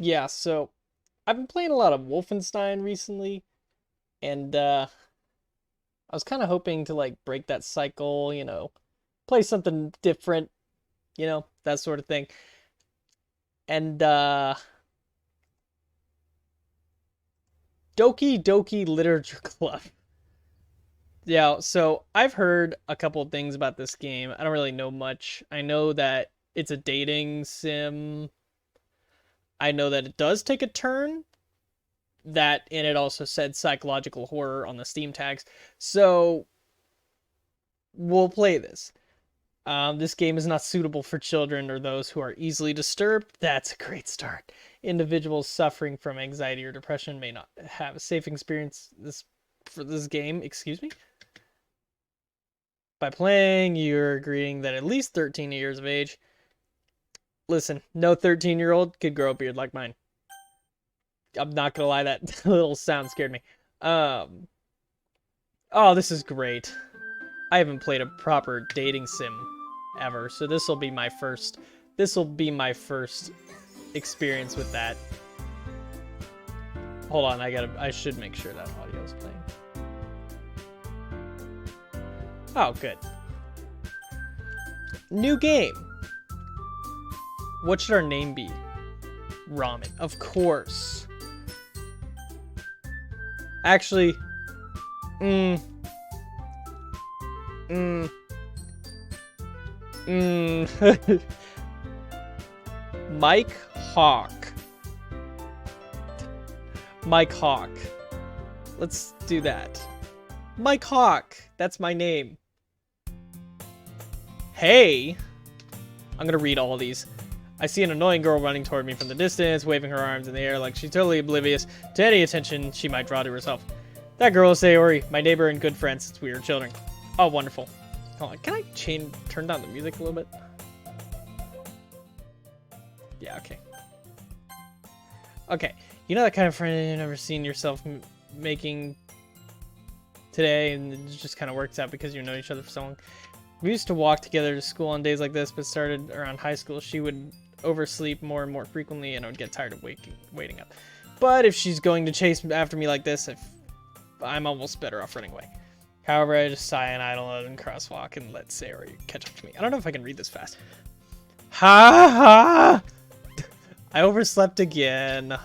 Yeah, so I've been playing a lot of Wolfenstein recently, and I was kind of hoping to like break that cycle, play something different, that sort of thing. And Doki Doki Literature Club. Yeah, so I've heard a couple of things about this game. I don't really know much. I know that it's a dating sim. I know that it does take a turn, that and it also said psychological horror on the Steam tags. So we'll play this. This game is not suitable for children or those who are easily disturbed. That's a great start. Individuals suffering from anxiety or depression may not have a safe experience for this game. Excuse me. By playing, you're agreeing that at least 13 years of age. Listen, no 13-year-old could grow a beard like mine. I'm not gonna lie, that little sound scared me. Um, oh, this is great. I haven't played a proper dating sim ever, so this will be my first. This will be my first experience with that. Hold on, I should make sure that audio is playing. Oh, good. New game. What should our name be? Ramen, of course. Actually, mm, mm, Mike Hawk. Mike Hawk. Let's do that. Mike Hawk. That's my name. Hey. I'm gonna read all of these. I see an annoying girl running toward me from the distance, waving her arms in the air like she's totally oblivious to any attention she might draw to herself. That girl is Sayori, my neighbor and good friend since we were children. Oh, wonderful. Hold on, can I turn down the music a little bit? Yeah, okay. Okay, you know that kind of friend you've never seen yourself making today, and it just kind of works out because you know each other for so long. We used to walk together to school on days like this, but started around high school. She would oversleep more and more frequently, and I would get tired of waiting up. But if she's going to chase after me like this, I'm almost better off running away. However, I just sigh and idle and crosswalk and let Sayori catch up to me. I don't know if I can read this fast. Ha ha! I overslept again,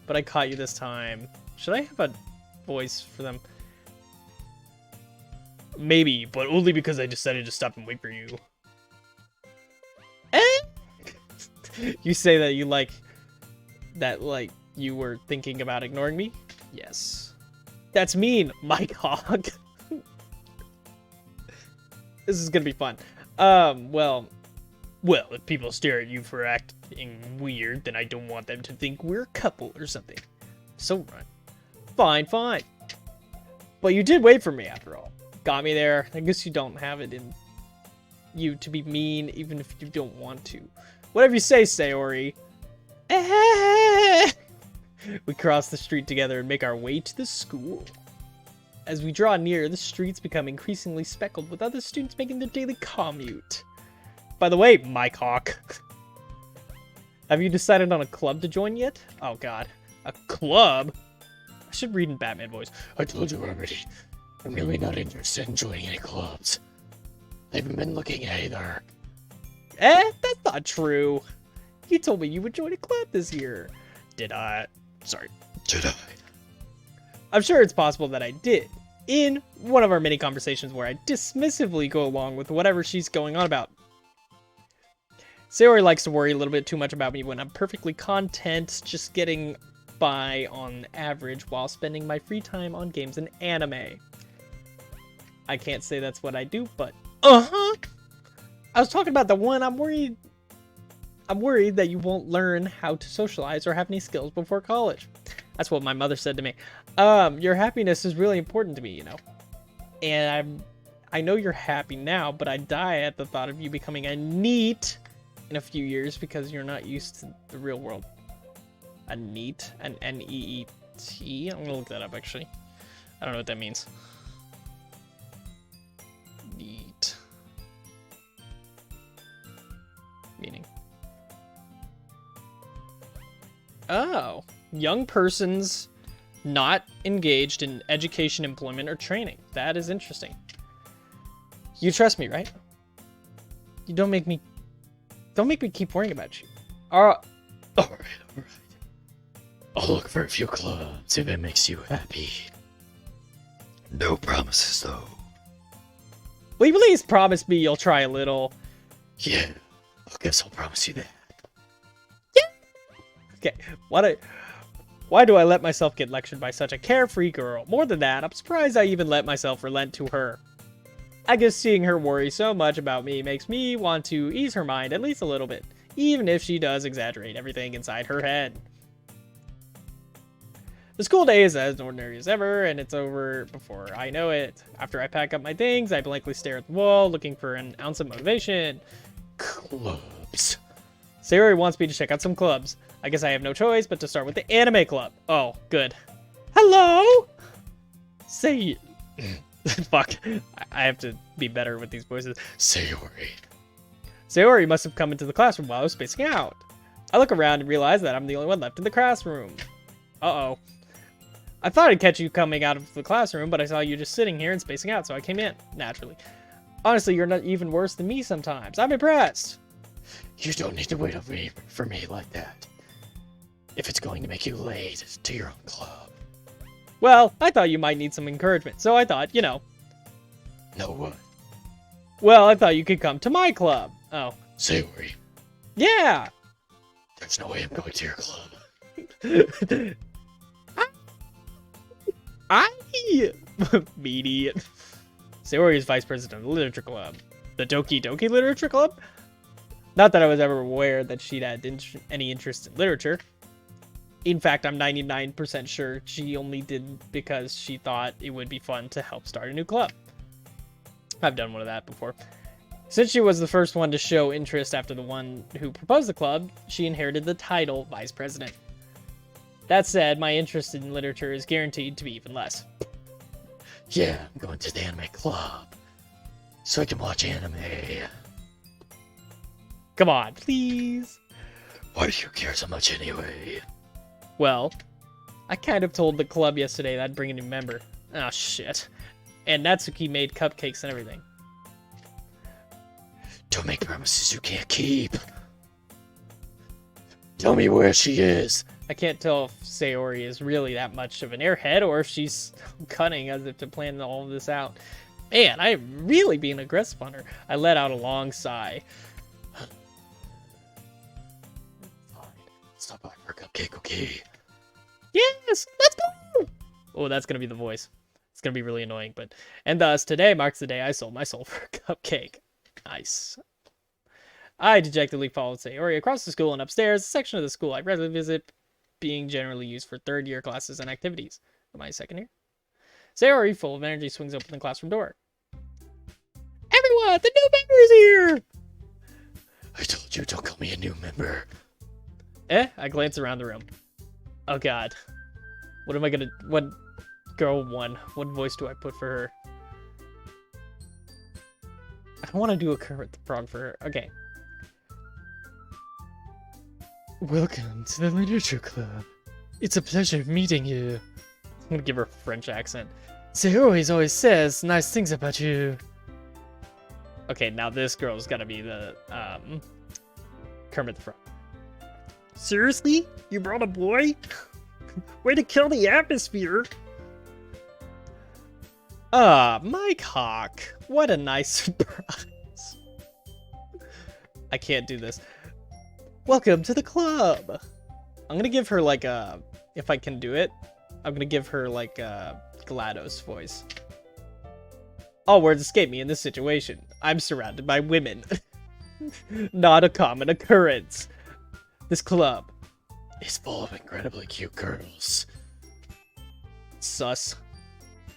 but I caught you this time. Should I have a voice for them? Maybe, but only because I decided to stop and wait for you. Eh? You say that you like you were thinking about ignoring me? Yes. That's mean, Mike Hawk. This is gonna be fun. Well, if people stare at you for acting weird, then I don't want them to think we're a couple or something. So run. Fine. But you did wait for me after all. Got me there. I guess you don't have it in you to be mean, even if you don't want to. Whatever you say, Sayori. We cross the street together and make our way to the school. As we draw near, the streets become increasingly speckled with other students making their daily commute. By the way, Mike Hawk, have you decided on a club to join yet? Oh god, a club? I should read in Batman voice. I told you already. I'm really not interested in joining any clubs. I haven't been looking either. That's not true. You told me you would join a club this year. Did I? Sorry, did I? I'm sure it's possible that I did. In one of our many conversations where I dismissively go along with whatever she's going on about. Sayori likes to worry a little bit too much about me when I'm perfectly content just getting by on average while spending my free time on games and anime. I can't say that's what I do, but I was talking about the one I'm worried that you won't learn how to socialize or have any skills before college. That's what my mother said to me. Your happiness is really important to me, you know. And I know you're happy now, but I die at the thought of you becoming a NEET in a few years because you're not used to the real world. A NEET? An N-E-E-T? I'm gonna look that up, actually. I don't know what that means. NEET. Meaning. Oh, young persons not engaged in education, employment, or training. That is interesting. You trust me, right? You don't make me keep worrying about you. Alright. I'll look for a few clubs if it makes you happy. No promises, though. Will you please promise me you'll try a little? Yeah, I guess I'll promise you that. Okay, why do I let myself get lectured by such a carefree girl? More than that, I'm surprised I even let myself relent to her. I guess seeing her worry so much about me makes me want to ease her mind at least a little bit, even if she does exaggerate everything inside her head. The school day is as ordinary as ever, and it's over before I know it. After I pack up my things, I blankly stare at the wall, looking for an ounce of motivation. Clubs. Sayori wants me to check out some clubs. I guess I have no choice but to start with the anime club. Oh, good. Hello? Say... Fuck. I have to be better with these voices. Sayori. Sayori must have come into the classroom while I was spacing out. I look around and realize that I'm the only one left in the classroom. Uh-oh. I thought I'd catch you coming out of the classroom, but I saw you just sitting here and spacing out, so I came in, naturally. Honestly, you're not even worse than me sometimes. I'm impressed. You don't need to wait for me like that. If it's going to make you late to your own club. Well, I thought you might need some encouragement, so I thought, you know. No what? Well, I thought you could come to my club. Oh. Sayori. Yeah! There's no way I'm going to your club. Meaty. Sayori is vice president of the literature club. The Doki Literature Club? Not that I was ever aware that she'd had any interest in literature. In fact, I'm 99% sure she only did because she thought it would be fun to help start a new club. I've done one of that before. Since she was the first one to show interest after the one who proposed the club, she inherited the title vice president. That said, my interest in literature is guaranteed to be even less. Yeah, I'm going to the anime club. So I can watch anime. Come on, please. Why do you care so much anyway? Well, I kind of told the club yesterday that I'd bring a new member. Oh, shit. And Natsuki made cupcakes and everything. Don't make promises you can't keep. Tell me where she is. I can't tell if Sayori is really that much of an airhead or if she's cunning as if to plan all of this out. Man, I'm really being aggressive on her. I let out a long sigh. Fine. Stop by for a cupcake, okay? Yes, let's go! Oh, that's gonna be the voice. It's gonna be really annoying, but... And thus, today marks the day I sold my soul for a cupcake. Nice. I dejectedly followed Sayori across the school and upstairs, a section of the school I regularly visit, being generally used for third-year classes and activities. Am I a second year? Sayori, full of energy, swings open the classroom door. Everyone, the new member is here! I told you, don't call me a new member. I glance around the room. Oh god. What am I gonna... What... Girl 1. What voice do I put for her? I don't want to do a Kermit the Frog for her. Okay. Welcome to the Literature Club. It's a pleasure meeting you. I'm gonna give her a French accent. Sayori always says nice things about you. Okay, now this girl's gotta be the, Kermit the Frog. Seriously? You brought a boy? Way to kill the atmosphere! Mike Hawk. What a nice surprise. I can't do this. Welcome to the club. I'm gonna give her like a, if I can do it, I'm gonna give her like a GLaDOS voice. All words escape me in this situation. I'm surrounded by women. Not a common occurrence. This club is full of incredibly cute girls. Sus.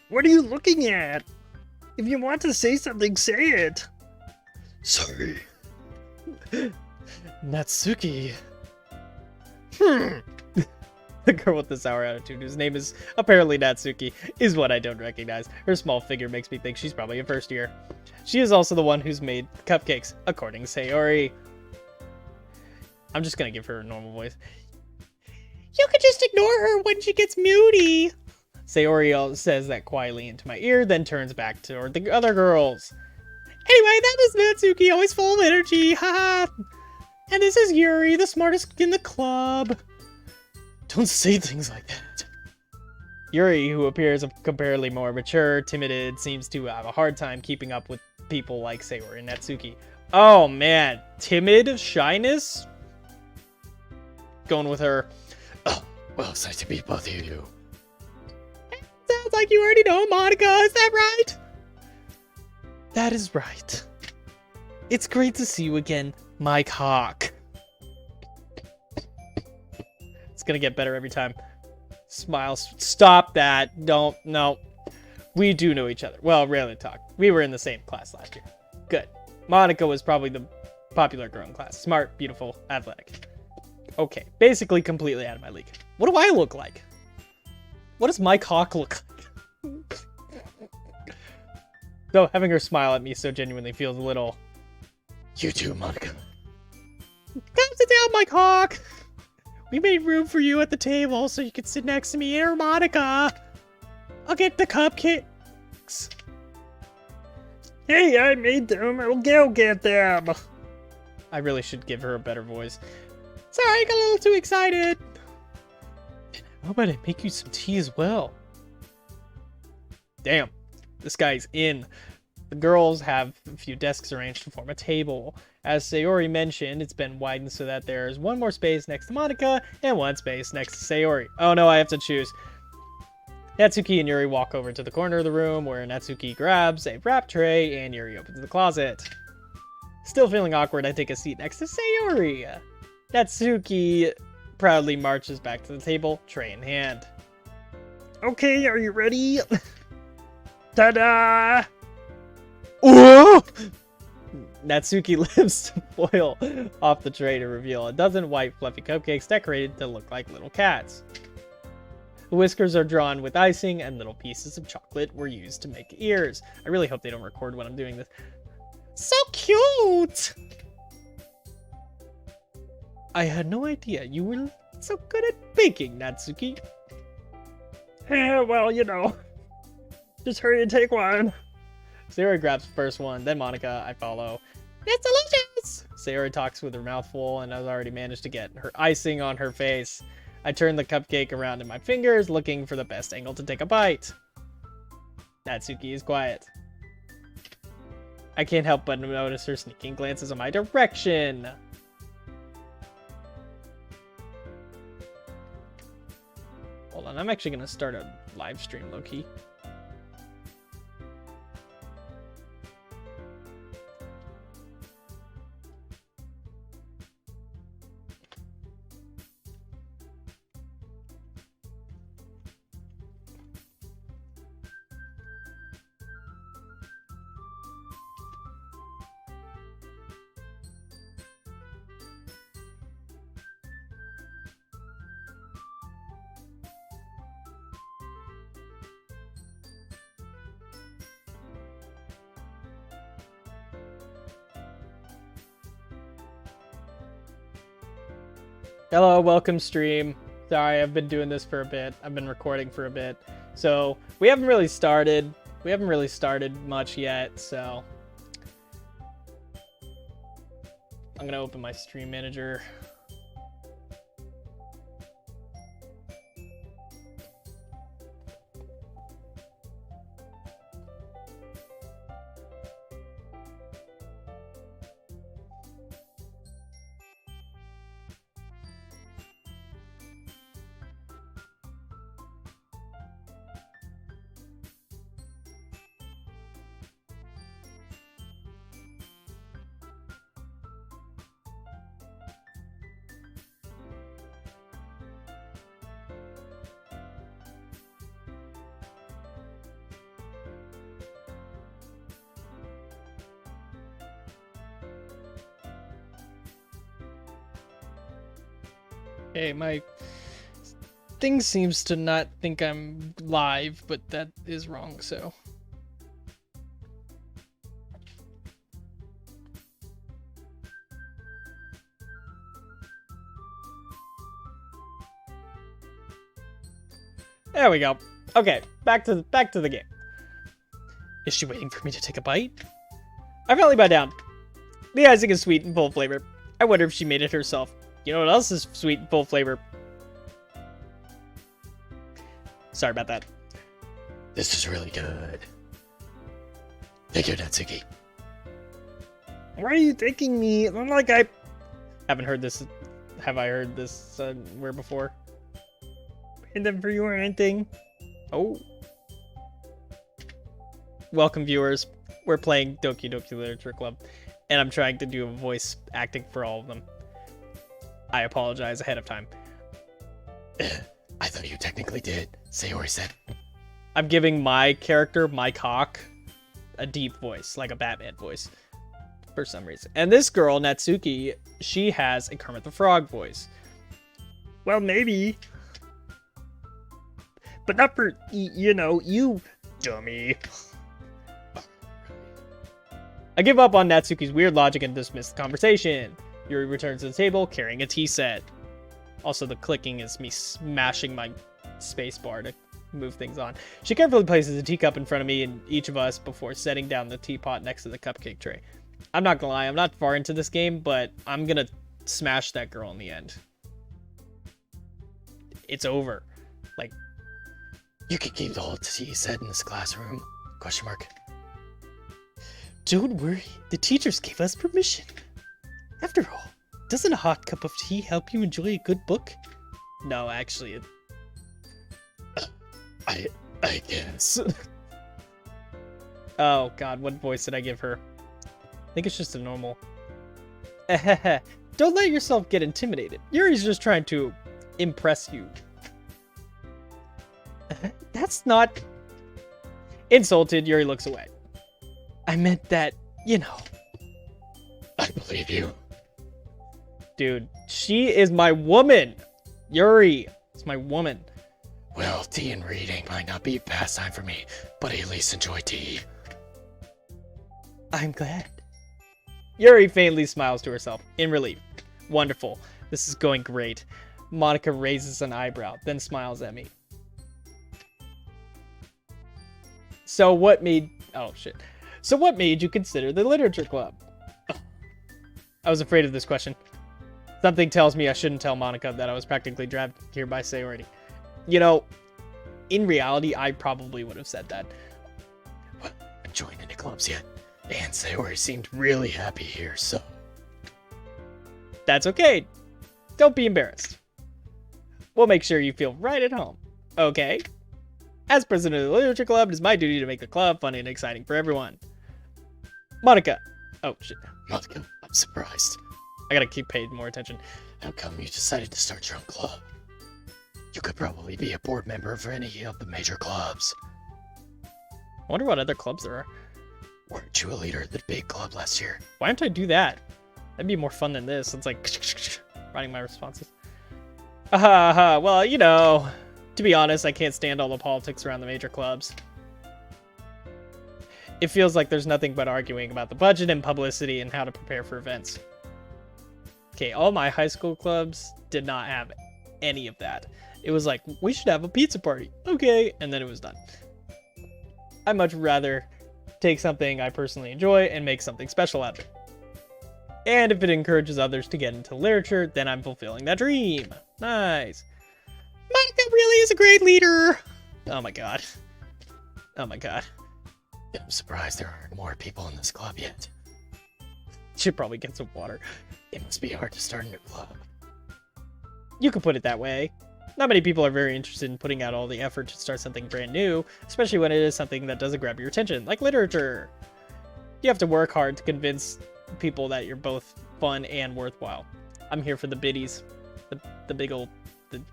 What are you looking at? If you want to say something, say it. Sorry. Natsuki. The girl with the sour attitude, whose name is apparently Natsuki, is what I don't recognize. Her small figure makes me think she's probably a first year. She is also the one who's made cupcakes, according to Sayori. I'm just gonna give her a normal voice. could just ignore her when she gets moody. Sayori says that quietly into my ear, then turns back toward the other girls. Anyway, that is Natsuki, always full of energy, haha. And this is Yuri, the smartest in the club. Don't say things like that. Yuri, who appears comparatively more mature, timid, seems to have a hard time keeping up with people like Sayori and Natsuki. Oh man, timid, shyness? Going with her. Oh, well, it's nice to meet both of you. Sounds like you already know Monica, is that right? That is right. It's great to see you again, Mike Hawk. It's gonna get better every time. Smiles. Stop that. Don't. No. We do know each other. Well, rarely talk. We were in the same class last year. Good. Monica was probably the popular girl in class. Smart, beautiful, athletic. Okay. Basically completely out of my league. What do I look like? What does Mike Hawk look like? Though having her smile at me so genuinely feels a little... You too, Monica. Come sit down, Mike Hawk. We made room for you at the table so you could sit next to me and Monica. I'll get the cupcakes. Hey, I made them. I'll go get them. I really should give her a better voice. Sorry, I got a little too excited. How about I make you some tea as well? Damn, this guy's in. The girls have a few desks arranged to form a table. As Sayori mentioned, it's been widened so that there's one more space next to Monica and one space next to Sayori. Oh no, I have to choose. Natsuki and Yuri walk over to the corner of the room where Natsuki grabs a wrap tray and Yuri opens the closet. Still feeling awkward, I take a seat next to Sayori. Natsuki proudly marches back to the table, tray in hand. Okay, are you ready? Ta-da! Ooh! Natsuki lifts the foil off the tray to reveal a dozen white fluffy cupcakes decorated to look like little cats. The whiskers are drawn with icing and little pieces of chocolate were used to make ears. I really hope they don't record when I'm doing this. So cute! I had no idea you were so good at baking, Natsuki. Well, you know. Just hurry and take one. Sayori grabs the first one, then Monica, I follow. It's delicious! Sayori talks with her mouth full and has already managed to get her icing on her face. I turn the cupcake around in my fingers, looking for the best angle to take a bite. Natsuki is quiet. I can't help but notice her sneaking glances in my direction. Hold on, I'm actually going to start a live stream, low-key. Hello, welcome stream. Sorry, I've been doing this for a bit. I've been recording for a bit. So, we haven't really started much yet, so I'm gonna open my stream manager. Okay, my thing seems to not think I'm live, but that is wrong, so. There we go. Okay, back to the game. Is she waiting for me to take a bite? I finally bite down. The icing is sweet and full of flavor. I wonder if she made it herself. You know what else is sweet and full of flavor? Sorry about that. This is really good. Thank you, Natsuki. Why are you taking me? I'm like, I Haven't heard this. Have I heard this where before? paid them for you or anything. Oh. Welcome, viewers. We're playing Doki Doki Literature Club, and I'm trying to do a voice acting for all of them. I apologize ahead of time. I thought you technically did. Sayori said. I'm giving my character, Mike Hawk, a deep voice, like a Batman voice, for some reason. And this girl, Natsuki, she has a Kermit the Frog voice. Well, maybe. But not for, you know, you dummy. I give up on Natsuki's weird logic and dismiss the conversation. Yuri returns to the table carrying a tea set. Also, the clicking is me smashing my spacebar to move things on. She carefully places a teacup in front of me and each of us before setting down the teapot next to the cupcake tray. I'm not gonna lie, I'm not far into this game, but I'm gonna smash that girl in the end. It's over. Like, You can keep the whole tea set in this classroom? Question mark. don't worry, the teachers gave us permission. After all, doesn't a hot cup of tea help you enjoy a good book? No, actually, it... I guess. Oh god, what voice did I give her? I think it's just a normal. Don't let yourself get intimidated. Yuri's just trying to impress you. That's not... Insulted, Yuri looks away. I meant that, you know. I believe you. Dude, she is my woman. Yuri is my woman. Well, tea and reading might not be pastime for me, but I at least enjoy tea. I'm glad. Yuri faintly smiles to herself, in relief. Wonderful. This is going great. Monica raises an eyebrow, then smiles at me. So what made... Oh, shit. So what made you consider the literature club? I was afraid of this question. Something tells me I shouldn't tell Monica that I was practically dragged here by Sayori. You know, in reality, I probably would have said that. Well, I haven't joined any clubs yet, and Sayori seemed really happy here, so... That's okay. Don't be embarrassed. We'll make sure you feel right at home. Okay? As president of the literature club, it is my duty to make the club fun and exciting for everyone. Monica. Oh, shit. Monica, I'm surprised. I gotta keep paying more attention. How come you decided to start your own club? You could probably be a board member for any of the major clubs. I wonder what other clubs there are. Weren't you a leader of the big club last year? Why don't I do that? That'd be more fun than this. It's like writing my responses. Well, you know, to be honest, I can't stand all the politics around the major clubs. It feels like there's nothing but arguing about the budget and publicity and how to prepare for events. Okay, all my high school clubs did not have any of that. It was like, we should have a pizza party. Okay, and then it was done. I'd much rather take something I personally enjoy and make something special out of it. And if it encourages others to get into literature, then I'm fulfilling that dream. Nice. Monica really is a great leader. Oh my god. Oh my god. I'm surprised there aren't more people in this club yet. Should probably get some water. It must be hard to start a new club. You could put it that way. Not many people are very interested in putting out all the effort to start something brand new, especially when it is something that doesn't grab your attention, like literature. You have to work hard to convince people that you're both fun and worthwhile. I'm here for the biddies. The big old... okay.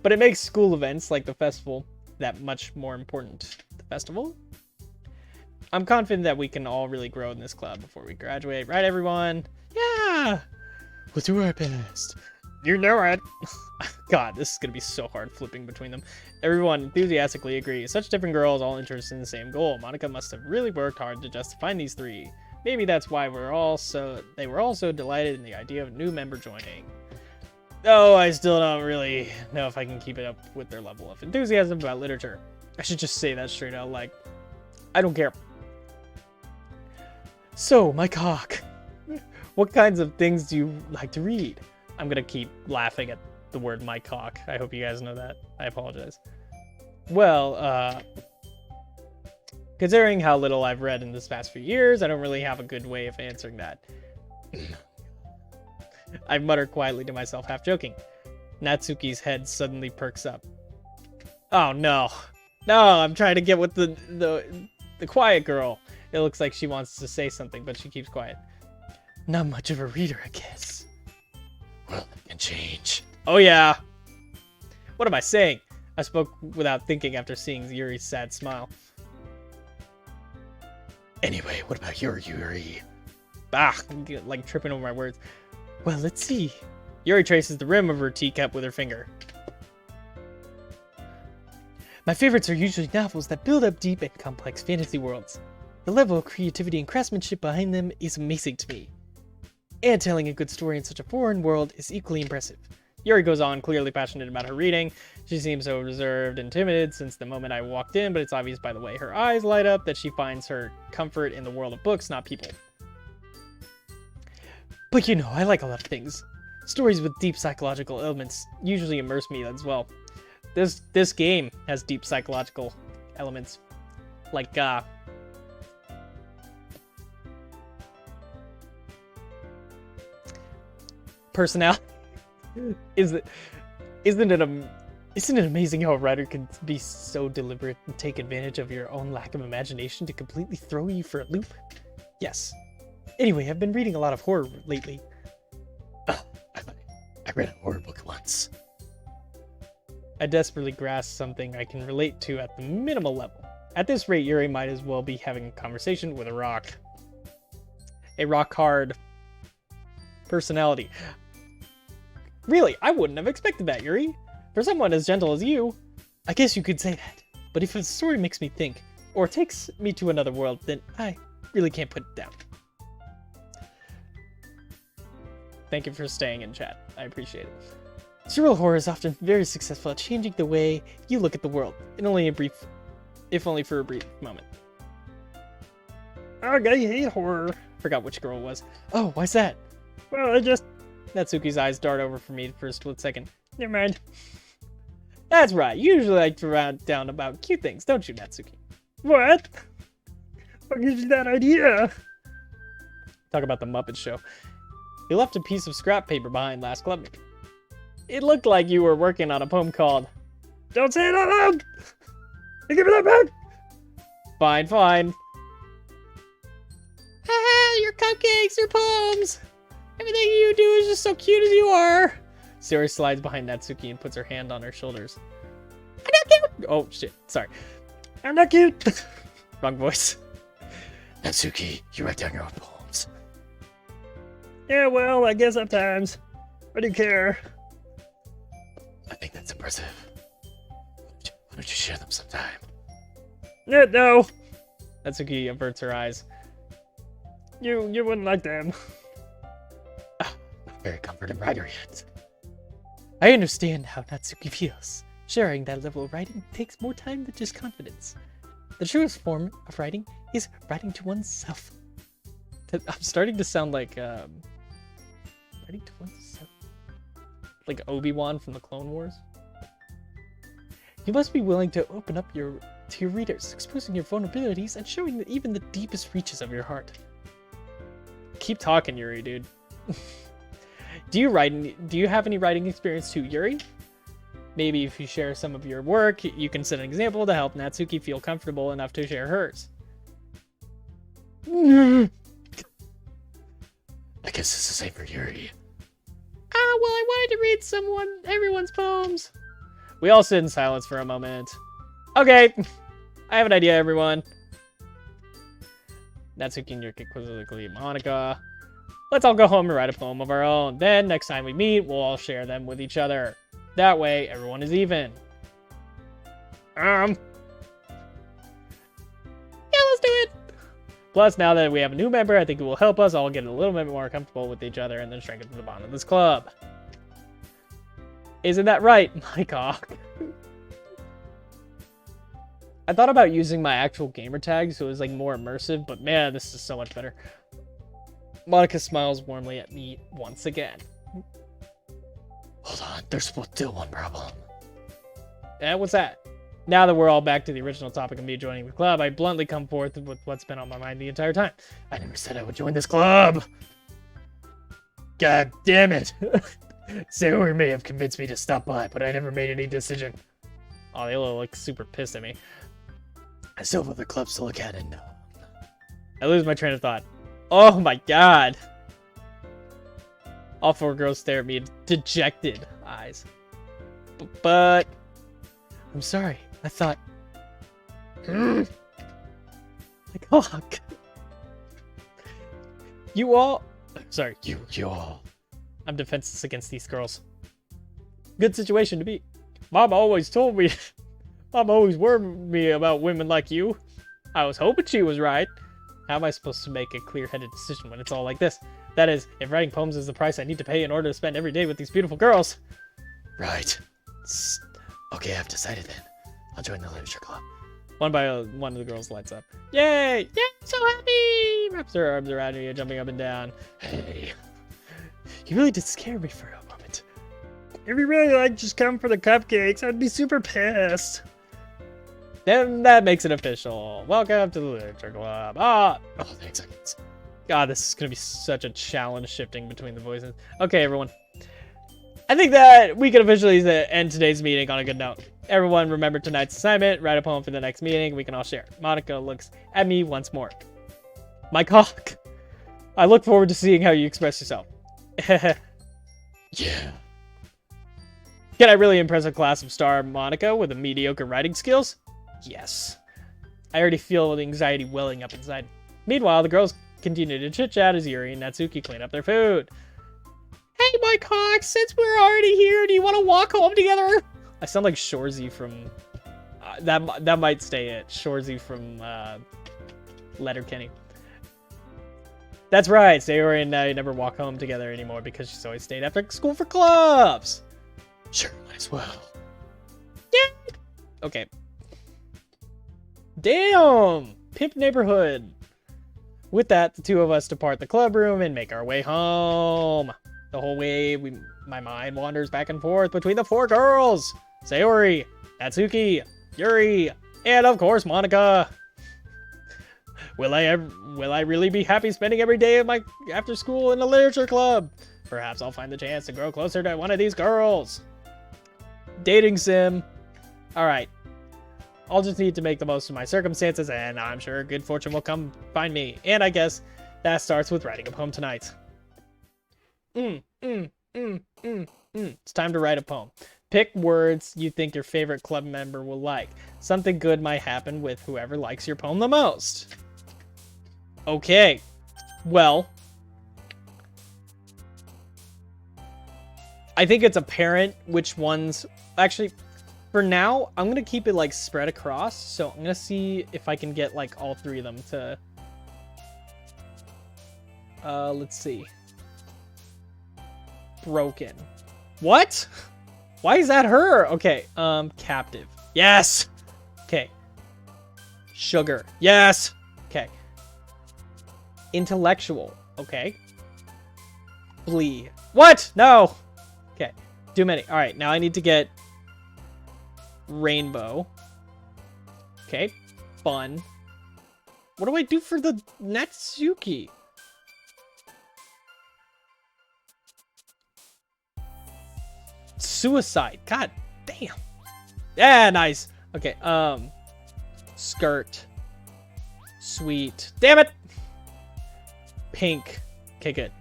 But it makes school events like the festival that much more important. The festival? I'm confident that we can all really grow in this club before we graduate. Right, everyone? Yeah! We'll do our best. You know it. God, this is going to be so hard flipping between them. Everyone enthusiastically agrees. Such different girls, all interested in the same goal. Monica must have really worked hard to just find these three. Maybe that's why they were all so delighted in the idea of a new member joining. Oh, I still don't really know if I can keep it up with their level of enthusiasm about literature. I should just say that straight out, like, I don't care. So, my cock, what kinds of things do you like to read? I'm gonna keep laughing at the word my cock. I hope you guys know that. I apologize. Well, considering how little I've read in this past few years, I don't really have a good way of answering that. I mutter quietly to myself, half joking. Natsuki's head suddenly perks up. Oh no. No, I'm trying to get with the quiet girl. It looks like she wants to say something, but she keeps quiet. Not much of a reader, I guess. Well, it can change. Oh yeah. What am I saying? I spoke without thinking after seeing Yuri's sad smile. Anyway, what about your Yuri? Ah, I'm like tripping over my words. Well, let's see. Yuri traces the rim of her teacup with her finger. My favorites are usually novels that build up deep and complex fantasy worlds. The level of creativity and craftsmanship behind them is amazing to me. And telling a good story in such a foreign world is equally impressive. Yuri goes on, clearly passionate about her reading. She seems so reserved and timid since the moment I walked in, but it's obvious by the way her eyes light up that she finds her comfort in the world of books, not people. But you know, I like a lot of things. Stories with deep psychological elements usually immerse me as well. This game has deep psychological elements. Like, personality. Isn't it amazing how a writer can be so deliberate and take advantage of your own lack of imagination to completely throw you for a loop? Yes. Anyway, I've been reading a lot of horror lately. I read a horror book once. I desperately grasp something I can relate to at the minimal level. At this rate, Yuri might as well be having a conversation with a rock. A rock-hard personality. Really, I wouldn't have expected that, Yuri. For someone as gentle as you, I guess you could say that. But if a story makes me think, or takes me to another world, then I really can't put it down. Thank you for staying in chat. I appreciate it. Surreal horror is often very successful at changing the way you look at the world, if only for a brief moment. I hate horror. Forgot which girl it was. Oh, why's that? Well, I just... Natsuki's eyes dart over for me for a split second. Never mind. That's right. You usually like to round down about cute things, don't you, Natsuki? What? What gives you that idea? Talk about the Muppet Show. You left a piece of scrap paper behind last club meeting. It looked like you were working on a poem called... Don't say it out loud! You give me that back! Fine, fine. Haha, your cupcakes, your poems! Everything you do is just so cute as you are! Siri slides behind Natsuki and puts her hand on her shoulders. I'm not cute! Oh, shit. Sorry. I'm not cute! Wrong voice. Natsuki, you write down your own poems. Yeah, well, I guess sometimes. I do care. I think that's impressive. Why don't you share them sometime? No. Natsuki averts her eyes. You wouldn't like them. Not very comforted writer yet. I understand how Natsuki feels. Sharing that level of writing takes more time than just confidence. The truest form of writing is writing to oneself. I'm starting to sound like, writing to oneself. Like Obi-Wan from the Clone Wars. You must be willing to open up to your readers, exposing your vulnerabilities and showing even the deepest reaches of your heart. Keep talking, Yuri, dude. Do you have any writing experience too, Yuri? Maybe if you share some of your work, you can set an example to help Natsuki feel comfortable enough to share hers. I guess it's the same for Yuri. Well, I wanted to read everyone's poems. We all sit in silence for a moment. Okay, I have an idea, everyone. Natsuki and Yuri quizzically Monica. Let's all go home and write a poem of our own. Then, next time we meet, we'll all share them with each other. That way, everyone is even. Yeah, let's do it. Plus, now that we have a new member, I think it will help us all get a little bit more comfortable with each other and then strengthen the bond of this club. Isn't that right, my cock? I thought about using my actual gamer tag so it was like more immersive, but man, this is so much better. Monica smiles warmly at me once again. Hold on, there's still one problem. And what's that? Now that we're all back to the original topic of me joining the club, I bluntly come forth with what's been on my mind the entire time. I never said I would join this club. God damn it. Sayori may have convinced me to stop by, but I never made any decision. Oh, they look super pissed at me. I still have other clubs to look at, and I lose my train of thought. Oh my god. All four girls stare at me with dejected eyes. But I'm sorry. I thought. My cock. You all. Sorry. You all. I'm defenseless against these girls. Good situation to be. Mom always told me. Mom always warned me about women like you. I was hoping she was right. How am I supposed to make a clear-headed decision when it's all like this? That is, if writing poems is the price I need to pay in order to spend every day with these beautiful girls. Right. Okay, I've decided then. I'll join the literature club. One by one of the girls lights up. Yay! Yay! So happy! Wraps her arms around me, jumping up and down. Hey. You really did scare me for a moment. If you really like just come for the cupcakes, I'd be super pissed. Then that makes it official. Welcome to the literature club. Oh, thanks. God, this is going to be such a challenge shifting between the voices. Okay, everyone. I think that we can officially end today's meeting on a good note. Everyone remember tonight's assignment, write a poem for the next meeting, we can all share. Monica looks at me once more. My cock. I look forward to seeing how you express yourself. Yeah. Can I really impress a class of star Monica with a mediocre writing skills? Yes. I already feel the anxiety welling up inside. Meanwhile, the girls continue to chit-chat as Yuri and Natsuki clean up their food. Hey, my cock, since we're already here, do you want to walk home together? I sound like Shorzy from... that might stay it. Shorzy from Letterkenny. That's right, Sayori and I never walk home together anymore because she's always stayed after school for clubs. Sure, might as well. Yeah. Okay. Damn! Pimp neighborhood. With that, the two of us depart the club room and make our way home. The whole way, my mind wanders back and forth between the four girls. Sayori, Natsuki, Yuri, and of course, Monica. Will I really be happy spending every day of my after school in a literature club? Perhaps I'll find the chance to grow closer to one of these girls. Dating sim. Alright. I'll just need to make the most of my circumstances, and I'm sure good fortune will come find me. And I guess that starts with writing a poem tonight. It's time to write a poem. Pick words you think your favorite club member will like. Something good might happen with whoever likes your poem the most. Okay. Well, I think it's apparent which ones... Actually, for now, I'm going to keep it, like, spread across. So I'm going to see if I can get, like, all three of them to... let's see. Broken. What? Why is that her? Okay, captive. Yes! Okay. Sugar. Yes! Okay. Intellectual. Okay. Flee. What? No! Okay. Too many. Alright, now I need to get... Rainbow. Okay. Fun. What do I do for the Natsuki? Suicide. God damn. Yeah, nice. Okay, skirt. Sweet. Damn it! Pink. Okay, good.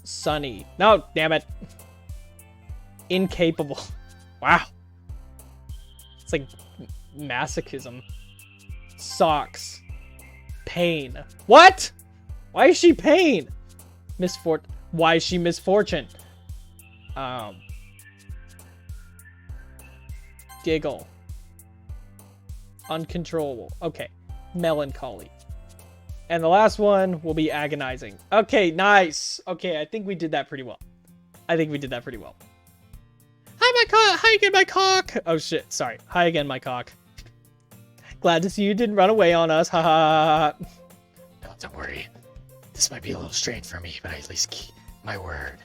Sunny. No, damn it. Incapable. Wow. It's like masochism. Socks. Pain. What? Why is she pain? Why is she misfortune? Giggle. Uncontrollable. Okay. Melancholy. And the last one will be agonizing. Okay, nice. Okay, I think we did that pretty well. my cock! Hi again, my cock! Oh shit, sorry. Hi again, my cock. Glad to see you didn't run away on us. Ha ha ha. No, don't worry. This might be a little strange for me, but I at least keep my word.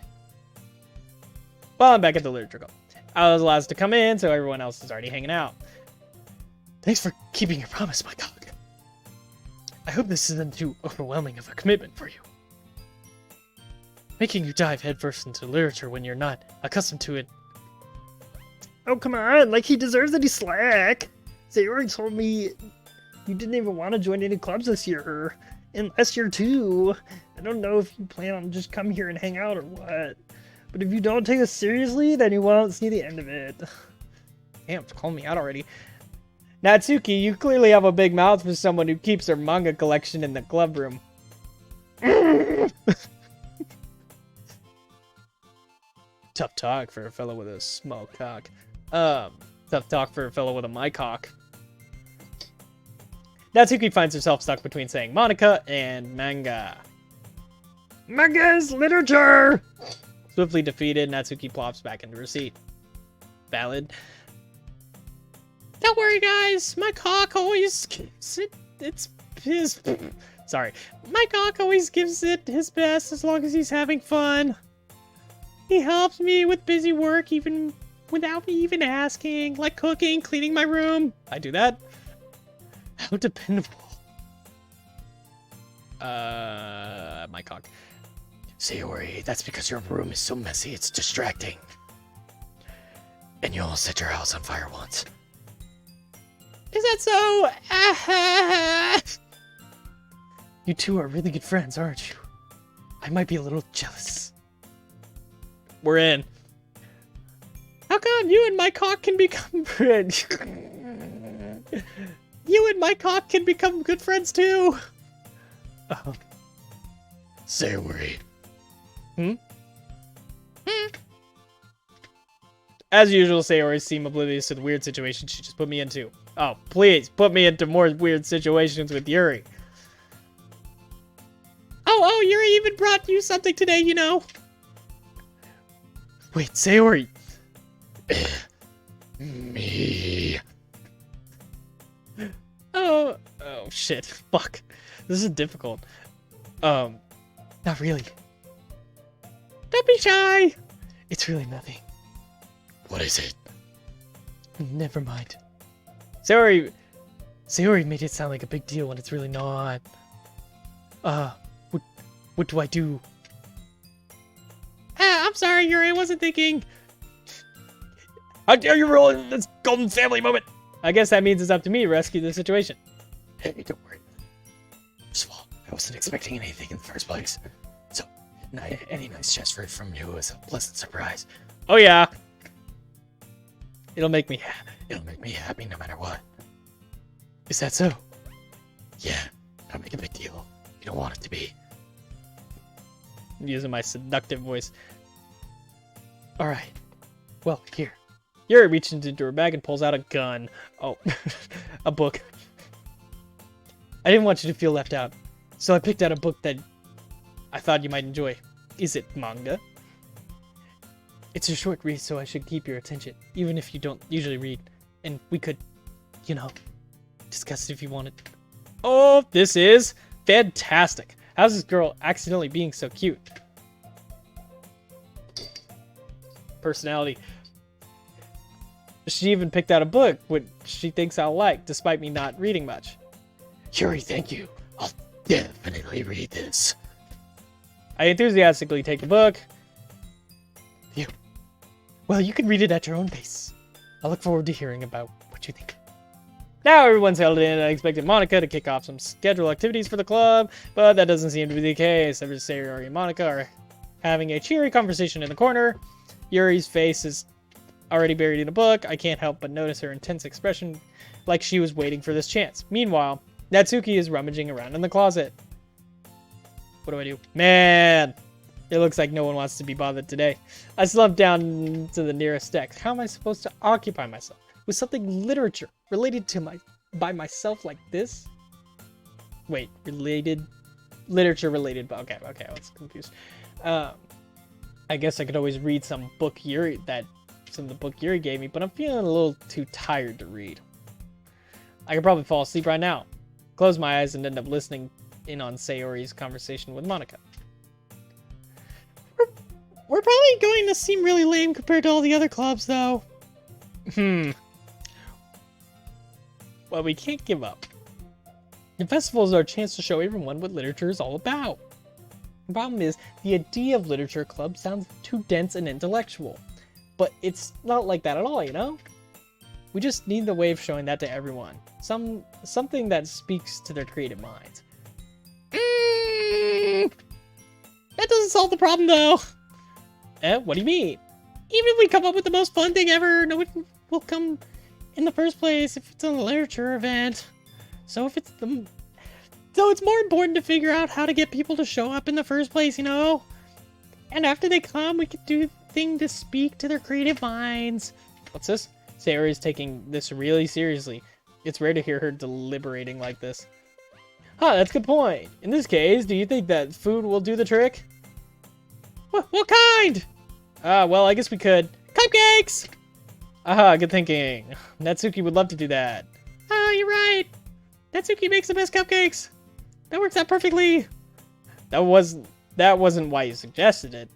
Well, I'm back at the literature club. I was last to come in, so everyone else is already hanging out. Thanks for keeping your promise, my cock. I hope this isn't too overwhelming of a commitment for you. Making you dive headfirst into literature when you're not accustomed to it. Oh, come on. Like, he deserves any slack. Sayori told me you didn't even want to join any clubs this year. And last year, too. I don't know if you plan on just come here and hang out or what. But if you don't take us seriously, then you won't see the end of it. Damn, call me out already. Natsuki, you clearly have a big mouth for someone who keeps her manga collection in the club room. Tough talk for a fellow with a small cock. Tough talk for a fellow with a my cock. Natsuki finds herself stuck between saying Monica and manga. Manga is literature! Swiftly defeated, Natsuki plops back into her seat. Valid. Don't worry, guys. My cock always gives it its his. Sorry. My cock always gives it his best as long as he's having fun. He helps me with busy work even without me even asking, like cooking, cleaning my room. I do that. How dependable. My cock. Sayori, that's because your room is so messy, it's distracting. And you almost set your house on fire once. Is that so? You two are really good friends, aren't you? I might be a little jealous. We're in. How come you and my cock can become friends? You and my cock can become good friends too. Sayori. As usual, Sayori seemed oblivious to the weird situation she just put me into. Oh, please, put me into more weird situations with Yuri. Oh, Yuri even brought you something today, you know. Wait, Sayori. Me. Oh, shit. Fuck. This is difficult. Not really. Don't be shy. It's really nothing. What is it? Never mind. Sayori made it sound like a big deal when it's really not. What do I do? I'm sorry, Yuri, I wasn't thinking. How dare you ruin this golden family moment? I guess that means it's up to me to rescue the situation. Hey, don't worry. First of all, I wasn't expecting anything in the first place. So, any nice gesture from you is a pleasant surprise. Oh yeah. It'll make me happy no matter what. Is that so? Yeah, don't make a big deal. You don't want it to be. I'm using my seductive voice. Alright. Well, here. Yuri reaches into her bag and pulls out a gun. Oh, a book. I didn't want you to feel left out, so I picked out a book that I thought you might enjoy. Is it manga? It's a short read, so I should keep your attention, even if you don't usually read. And we could, discuss it if you wanted. Oh, this is fantastic. How's this girl accidentally being so cute? Personality. She even picked out a book which she thinks I'll like, despite me not reading much. Yuri, thank you. I'll definitely read this. I enthusiastically take the book. Well, you can read it at your own pace. I look forward to hearing about what you think. Now everyone's held in. I expected Monica to kick off some scheduled activities for the club, but that doesn't seem to be the case. Ever Sayori and Monica are having a cheery conversation in the corner. Yuri's face is already buried in a book. I can't help but notice her intense expression, like she was waiting for this chance. Meanwhile, Natsuki is rummaging around in the closet. What do I do? Man, it looks like no one wants to be bothered today. I slumped down to the nearest desk. How am I supposed to occupy myself with something literature related to by myself like this? Wait, literature related, okay, I was confused. I guess I could always read some book Yuri that some of the book Yuri gave me, but I'm feeling a little too tired to read. I could probably fall asleep right now. Close my eyes and end up listening in on Sayori's conversation with Monica. We're probably going to seem really lame compared to all the other clubs, though. Well, we can't give up. The festival is our chance to show everyone what literature is all about. The problem is, the idea of literature club sounds too dense and intellectual. But it's not like that at all, you know? We just need the way of showing that to everyone. Something that speaks to their creative minds. That doesn't solve the problem, though. What do you mean? Even if we come up with the most fun thing ever, no one will come in the first place if it's a literature event. So it's more important to figure out how to get people to show up in the first place, you know? And after they come, we could do the thing to speak to their creative minds. What's this? Sayori's taking this really seriously. It's rare to hear her deliberating like this. Huh, that's a good point. In this case, do you think that food will do the trick? What kind? Well, I guess we could. Cupcakes! Aha, good thinking. Natsuki would love to do that. Oh, you're right. Natsuki makes the best cupcakes. That works out perfectly. That wasn't why you suggested it.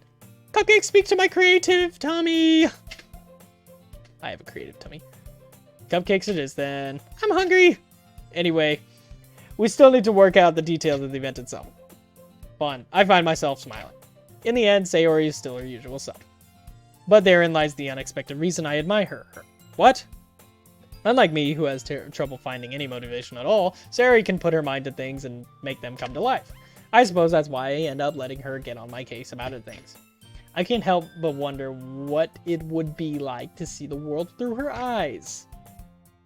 Cupcakes speak to my creative tummy. I have a creative tummy. Cupcakes it is then. I'm hungry. Anyway, we still need to work out the details of the event itself. Fun. I find myself smiling. In the end, Sayori is still her usual self. But therein lies the unexpected reason I admire her. What? Unlike me, who has trouble finding any motivation at all, Sayori can put her mind to things and make them come to life. I suppose that's why I end up letting her get on my case about things. I can't help but wonder what it would be like to see the world through her eyes.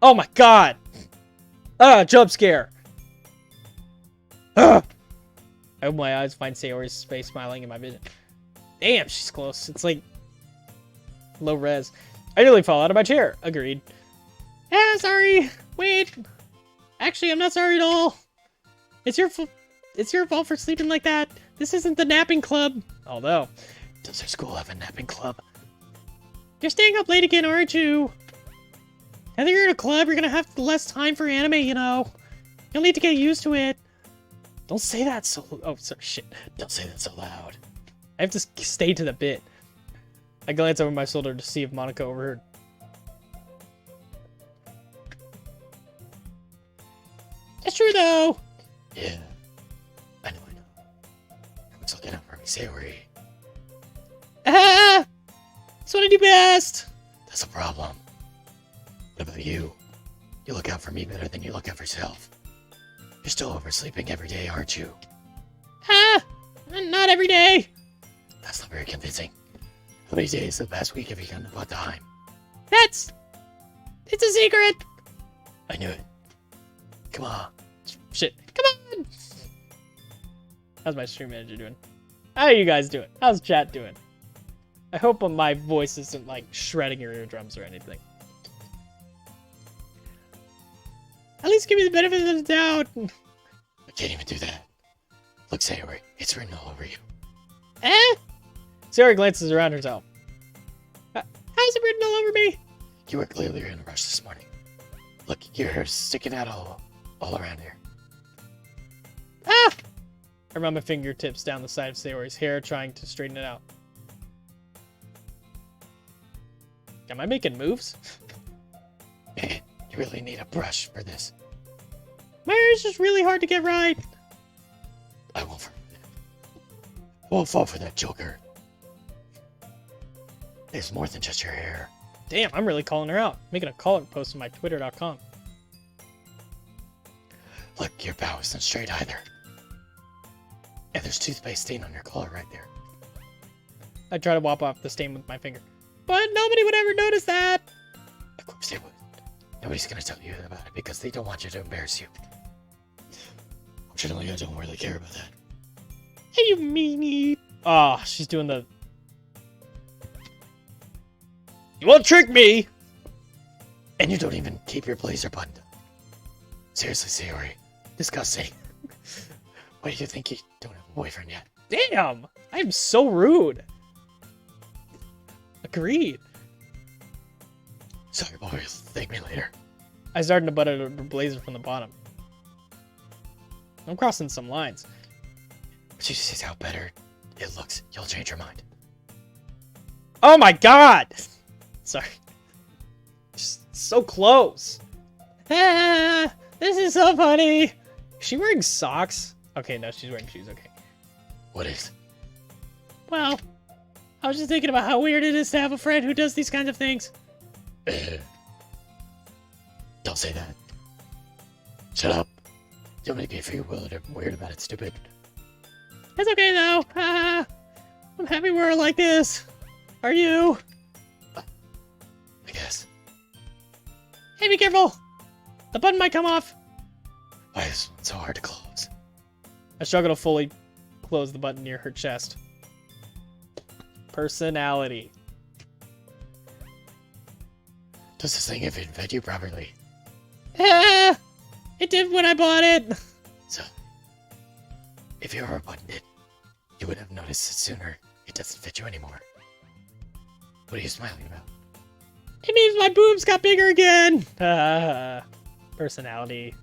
Oh my god! Jump scare! I open my eyes, find Sayori's face smiling in my vision. Damn, she's close. It's like low res. I nearly fall out of my chair. Agreed. Yeah, sorry. Wait. Actually, I'm not sorry at all. It's your fault for sleeping like that. This isn't the napping club. Although, does our school have a napping club? You're staying up late again, aren't you? Now that you're in a club, you're gonna have less time for anime, you know. You'll need to get used to it. Don't say that so... Oh, sorry, shit. Don't say that so loud. I have to stay to the bit. I glance over my shoulder to see if Monica overheard. That's true, though. Yeah. I know. Everyone's looking out for me, Sayori. Ah! That's what I do best. That's a problem. What about you? You look out for me better than you look out for yourself. You're still oversleeping every day, aren't you? Ah! Not every day. That's not very convincing. How many days of the past week have you gotten about time? It's a secret. I knew it. Come on. Shit. Come on. How's my stream manager doing? How are you guys doing? How's chat doing? I hope my voice isn't like shredding your eardrums or anything. At least give me the benefit of the doubt. I can't even do that. Look, Sayori, it's written all over you. Eh? Sayori glances around herself. How's it written all over me? You were clearly in a rush this morning. Look, your hair's sticking out all around here. Ah! I run my fingertips down the side of Sayori's hair, trying to straighten it out. Am I making moves? Man, you really need a brush for this. My hair is just really hard to get right. I won't fall for that joker. There's more than just your hair. Damn, I'm really calling her out. Making a call-out post on my twitter.com. Look, your bow isn't straight either. And there's toothpaste stain on your collar right there. I try to wipe off the stain with my finger. But nobody would ever notice that. Of course they would. Nobody's gonna tell you about it because they don't want you to embarrass you. Fortunately, I don't really care about that. Hey, you meanie. Ah, she's doing the... You won't trick me! And you don't even keep your blazer buttoned up. Seriously, Sayori. Disgusting. Why do you think you don't have a boyfriend yet? Damn! I am so rude. Agreed. Sorry, boys. Thank me later. I started to butt a blazer from the bottom. I'm crossing some lines. But you see how better it looks. You'll change your mind. Oh my god! Sorry. Just so close. Ah, this is so funny. Is she wearing socks? Okay, no, she's wearing shoes. Okay. What is? Well, I was just thinking about how weird it is to have a friend who does these kinds of things. Don't say that. Shut up. Don't make me feel weird about it, stupid. It's okay though. I'm happy we're like this. Are you? I guess. Hey, be careful. The button might come off. Why is it so hard to close? I struggle to fully close the button near her chest. Personality. Does this thing even fit you properly? It did when I bought it. So, if you were buttoned it, you would have noticed it sooner. It doesn't fit you anymore. What are you smiling about? It means my boobs got bigger again. Personality.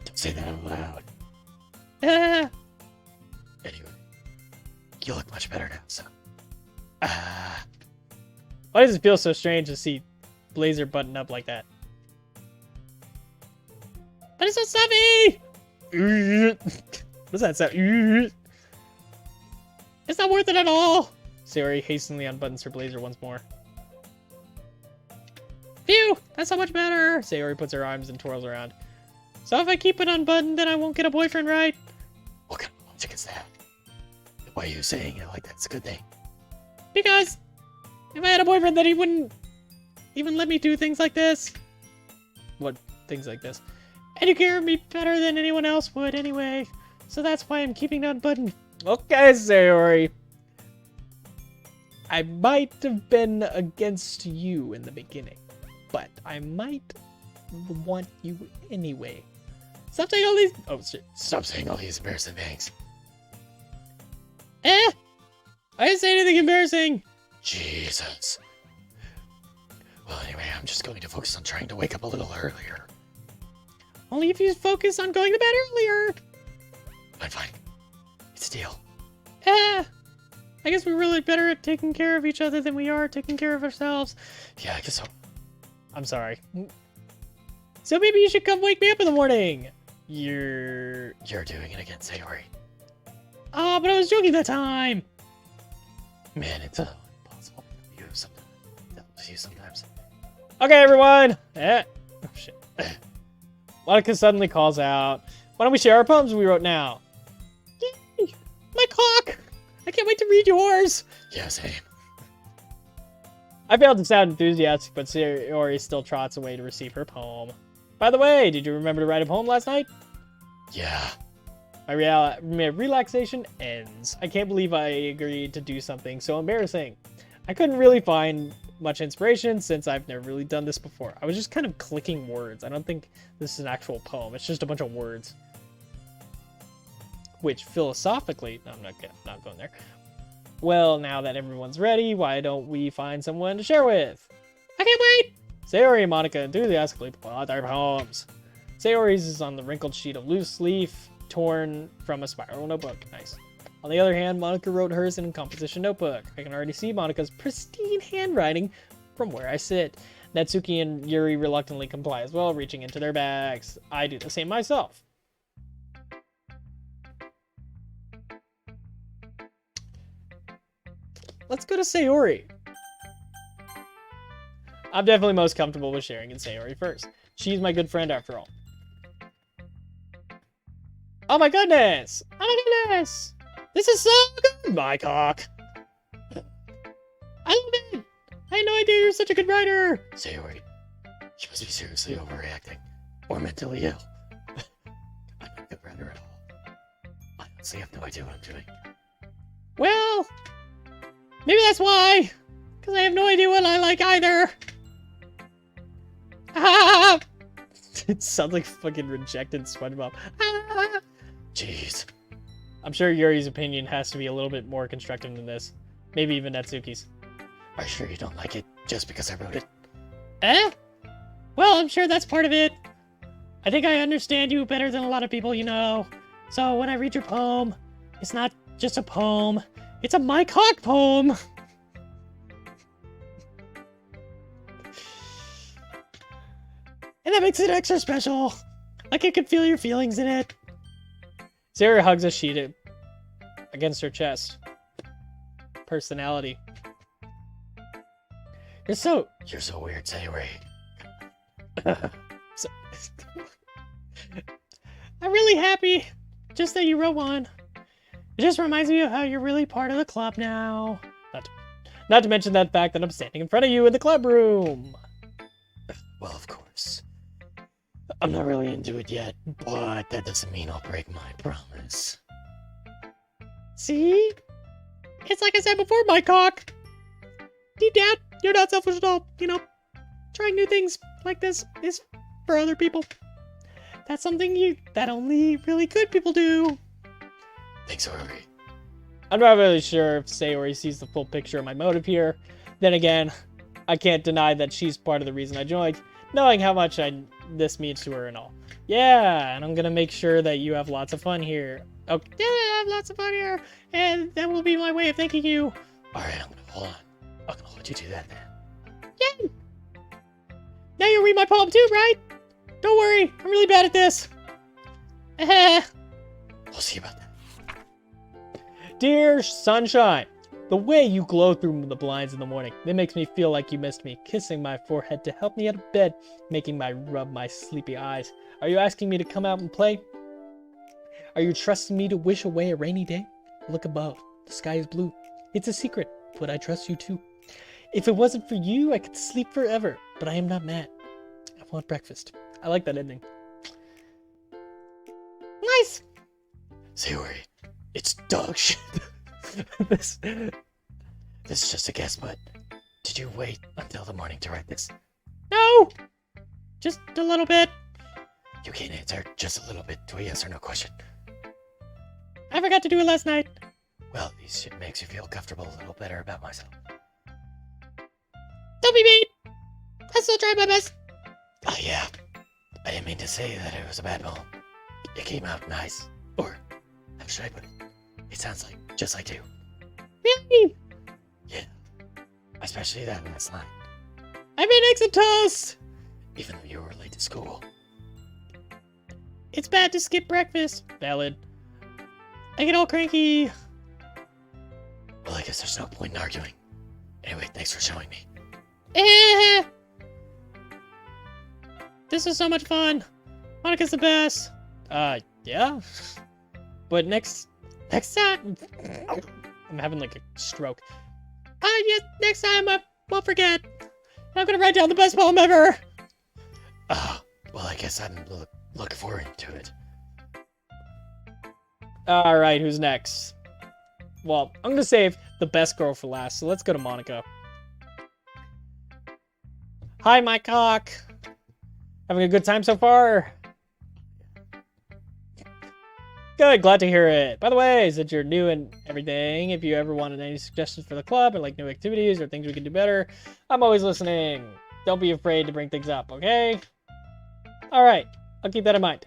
Don't say that out loud. Ah. Anyway, you look much better now, so. Why does it feel so strange to see Blazer button up like that? But it's so stuffy! What does that sound? It's not worth it at all! Sayori hastily unbuttons her blazer once more. Phew! That's so much better! Sayori puts her arms and twirls around. So if I keep it unbuttoned, then I won't get a boyfriend, right? What kind of logic is that? Why are you saying it like that's a good thing? Because if I had a boyfriend, then he wouldn't even let me do things like this. What things like this? And you care of me better than anyone else would anyway. So that's why I'm keeping it unbuttoned. Okay, Sayori. I might have been against you in the beginning, but I might want you anyway. Stop saying all these... Oh, shit. Stop saying all these embarrassing things. I didn't say anything embarrassing. Jesus. Well, anyway, I'm just going to focus on trying to wake up a little earlier. Only if you focus on going to bed earlier. Fine. It's a deal. I guess we're really better at taking care of each other than we are taking care of ourselves. Yeah, I guess so. I'm sorry. So maybe you should come wake me up in the morning. You're doing it again, Sayori. Ah, but I was joking that time. Man, it's impossible to help you sometimes. Okay, everyone. Oh, shit. Monica suddenly calls out, why don't we share our poems we wrote now? Yay! My cock! I can't wait to read yours! Yeah, same. I failed to sound enthusiastic, but Sayori still trots away to receive her poem. By the way, did you remember to write a poem last night? Yeah. My relaxation ends. I can't believe I agreed to do something so embarrassing. I couldn't really find much inspiration since I've never really done this before. I was just kind of clicking words. I don't think this is an actual poem. It's just a bunch of words. Which philosophically, no, I'm not going there. Well, now that everyone's ready, why don't we find someone to share with? I can't wait! Sayori and Monica enthusiastically pull out their poems. Sayori's is on the wrinkled sheet of loose leaf, torn from a spiral notebook. Nice. On the other hand, Monica wrote hers in a composition notebook. I can already see Monica's pristine handwriting from where I sit. Natsuki and Yuri reluctantly comply as well, reaching into their bags. I do the same myself. Let's go to Sayori. I'm definitely most comfortable with sharing in Sayori first. She's my good friend after all. Oh my goodness! Oh my goodness! This is so good, my cock! I love it! I had no idea you're such a good writer! Sayori, you must be seriously overreacting. Or mentally ill. I'm not a good writer at all. I honestly have no idea what I'm doing. Well, maybe that's why! Because I have no idea what I like either! Ah! It sounds like fucking rejected SpongeBob. Ah! Jeez. I'm sure Yuri's opinion has to be a little bit more constructive than this. Maybe even Natsuki's. Are you sure you don't like it just because I wrote it? Eh? Well, I'm sure that's part of it. I think I understand you better than a lot of people you know. So when I read your poem, it's not just a poem. It's a Mike Hawk poem. And that makes it extra special. Like I could feel your feelings in it. Sayori hugs a sheet against her chest. Personality. You're so weird, Sayori. So, I'm really happy just that you wrote one. It just reminds me of how you're really part of the club now. Not to mention that fact that I'm standing in front of you in the club room. Well, of course. I'm not really into it yet, but that doesn't mean I'll break my promise. See? It's like I said before, my cock. Deep down, you're not selfish at all. You know, trying new things like this is for other people. That's something that only really good people do. Thanks, Sayori. I'm not really sure if Sayori sees the full picture of my motive here. Then again, I can't deny that she's part of the reason I joined, knowing how much this means to her and all. Yeah, and I'm gonna make sure that you have lots of fun here. Okay, yeah, I have lots of fun here, and that will be my way of thanking you. Alright, hold on. I'm gonna hold you to that, man. Yay! Now you'll read my poem too, right? Don't worry, I'm really bad at this. We'll see about that. Dear sunshine, the way you glow through the blinds in the morning, it makes me feel like you missed me, kissing my forehead to help me out of bed, making my rub my sleepy eyes. Are you asking me to come out and play? Are you trusting me to wish away a rainy day? Look above, the sky is blue. It's a secret, but I trust you too. If it wasn't for you, I could sleep forever, but I am not mad. I want breakfast. I like that ending. Nice! Sayori, it's dog shit. This is just a guess, but did you wait until the morning to write this? No! Just a little bit. You can't answer just a little bit to a yes or no question. I forgot to do it last night. Well, at least it makes you feel comfortable a little better about myself. Don't be mean! I still tried my best. Oh yeah, I didn't mean to say that it was a bad poem. It came out nice. Or, how should I put it? It sounds just like you. Really? Yeah, especially that last line. I made eggs and toast! Even though you were late to school. It's bad to skip breakfast. Valid. I get all cranky. Well, I guess there's no point in arguing. Anyway, thanks for showing me. This is so much fun. Monica's the best. Yeah. But next time, I'm having like a stroke. Yes, next time I won't forget. I'm gonna write down the best poem ever. Oh, well, I guess I'm looking forward to it. All right, who's next? Well, I'm gonna save the best girl for last, so let's go to Monica. Hi, my cock. Having a good time so far? Good, glad to hear it. By the way, since you're new and everything, if you ever wanted any suggestions for the club or like new activities or things we can do better, I'm always listening. Don't be afraid to bring things up, okay? All right, I'll keep that in mind.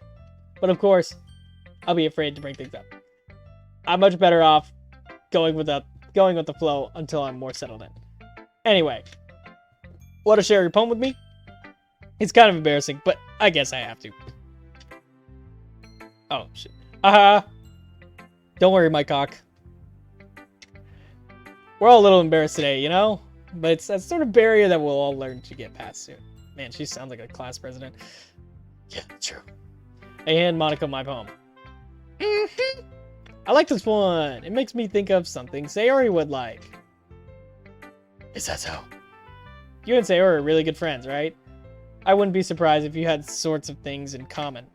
But of course, I'll be afraid to bring things up. I'm much better off going with the flow until I'm more settled in. Anyway, want to share your poem with me? It's kind of embarrassing, but I guess I have to. Oh, shit. Don't worry, my cock. We're all a little embarrassed today, you know? But it's that sort of barrier that we'll all learn to get past soon. Man, she sounds like a class president. Yeah, true. I hand Monica my poem. I like this one. It makes me think of something Sayori would like. Is that so? You and Sayori are really good friends, right? I wouldn't be surprised if you had sorts of things in common.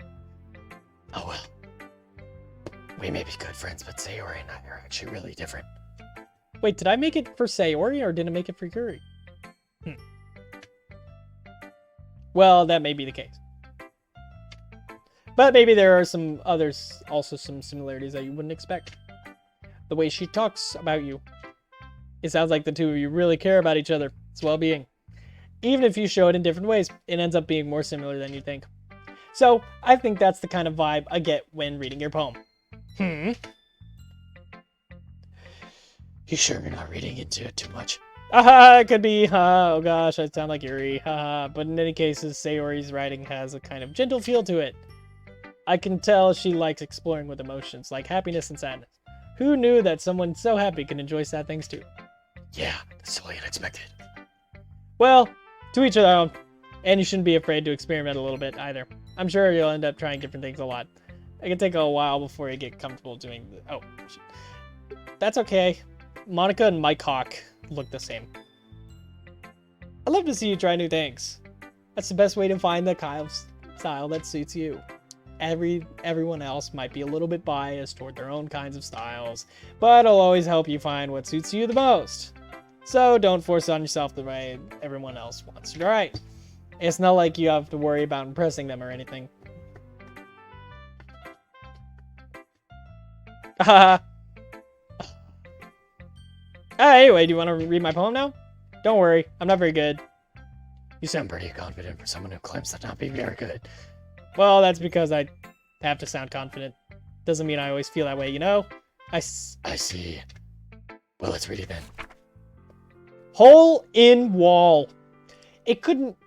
Oh well. We may be good friends, but Sayori and I are actually really different. Wait, did I make it for Sayori or did I make it for Yuri? Well, that may be the case. But maybe there are some others, also some similarities that you wouldn't expect. The way she talks about you. It sounds like the two of you really care about each other's well-being. Even if you show it in different ways, it ends up being more similar than you think. So, I think that's the kind of vibe I get when reading your poem. You sure you're not reading into it too much? It could be, oh gosh, I sound like Yuri, but in any cases, Sayori's writing has a kind of gentle feel to it. I can tell she likes exploring with emotions, like happiness and sadness. Who knew that someone so happy can enjoy sad things too? Yeah, that's totally unexpected. Well, to each their own. And you shouldn't be afraid to experiment a little bit either. I'm sure you'll end up trying different things a lot. It can take a while before you get comfortable doing the... Oh, shit. That's okay. Monica and Mike Hawk look the same. I love to see you try new things. That's the best way to find the kind of style that suits you. Everyone else might be a little bit biased toward their own kinds of styles, but it'll always help you find what suits you the most. So don't force it on yourself the way everyone else wants you to write. It's not like you have to worry about impressing them or anything. Anyway, do you want to read my poem now? Don't worry, I'm not very good. You sound pretty confident for someone who claims to not be very good. Well, that's because I have to sound confident. Doesn't mean I always feel that way, you know? I see. Well, let's read it then. Hole in wall. It couldn't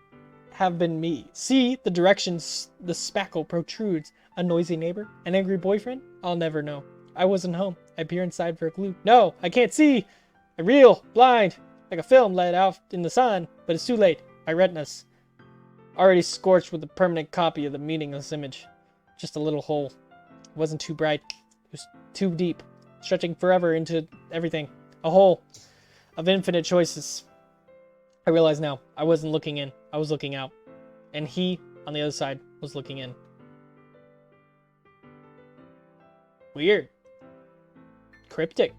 have been me. See the directions the spackle protrudes. A noisy neighbor? An angry boyfriend? I'll never know. I wasn't home. I peer inside for a clue. No, I can't see. I reel, blind, like a film let out in the sun, but it's too late. My retinas already scorched with a permanent copy of the meaningless image. Just a little hole. It wasn't too bright. It was too deep, stretching forever into everything. A hole of infinite choices. I realize now, I wasn't looking in, I was looking out. And he, on the other side, was looking in. Weird. Cryptic.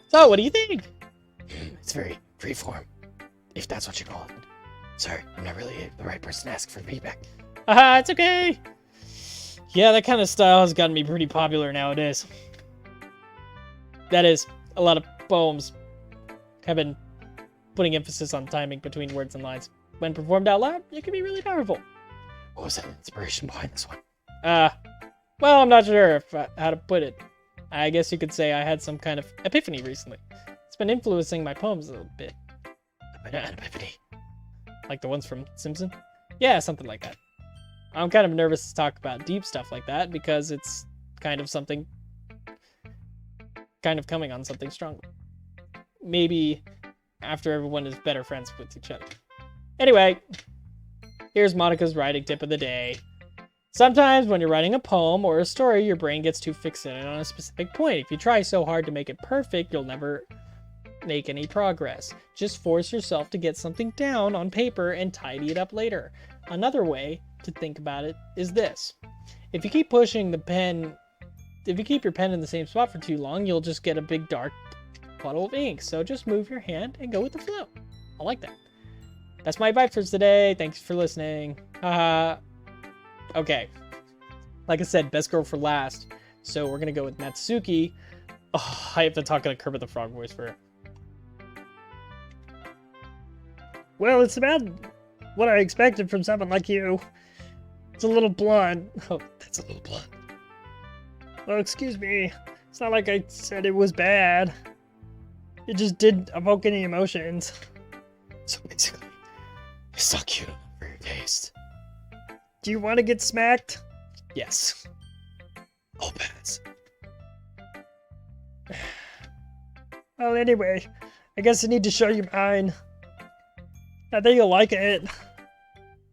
So, what do you think? It's very freeform, if that's what you call it. Sorry, I'm not really the right person to ask for feedback. Haha, it's okay. Yeah, that kind of style has gotten me pretty popular nowadays. That is, a lot of poems have been putting emphasis on timing between words and lines. When performed out loud, it can be really powerful. What was that inspiration behind this one? Well, I'm not sure how to put it. I guess you could say I had some kind of epiphany recently. It's been influencing my poems a little bit. An epiphany? Like the ones from Simpson? Yeah, something like that. I'm kind of nervous to talk about deep stuff like that because it's kind of coming on something stronger. Maybe after everyone is better friends with each other. Anyway, here's Monica's writing tip of the day. Sometimes when you're writing a poem or a story, your brain gets too fixated on a specific point. If you try so hard to make it perfect, you'll never make any progress. Just force yourself to get something down on paper and tidy it up later. Another way to think about it is this. If you keep pushing the pen, if you keep your pen in the same spot for too long, you'll just get a big dark puddle of ink. So just move your hand and go with the flow. I like that. That's my advice for today. Thanks for listening. Okay. Like I said, best girl for last. So we're gonna go with Natsuki. Oh, I have to talk in a Kermit the Frog voice for her. Well, it's about what I expected from someone like you. It's a little blunt. Oh, that's a little blunt. Well, excuse me. It's not like I said it was bad. It just didn't evoke any emotions. So basically, it's not cute enough for your taste. Do you want to get smacked? Yes. I'll pass. Well, anyway, I guess I need to show you mine. I think you'll like it.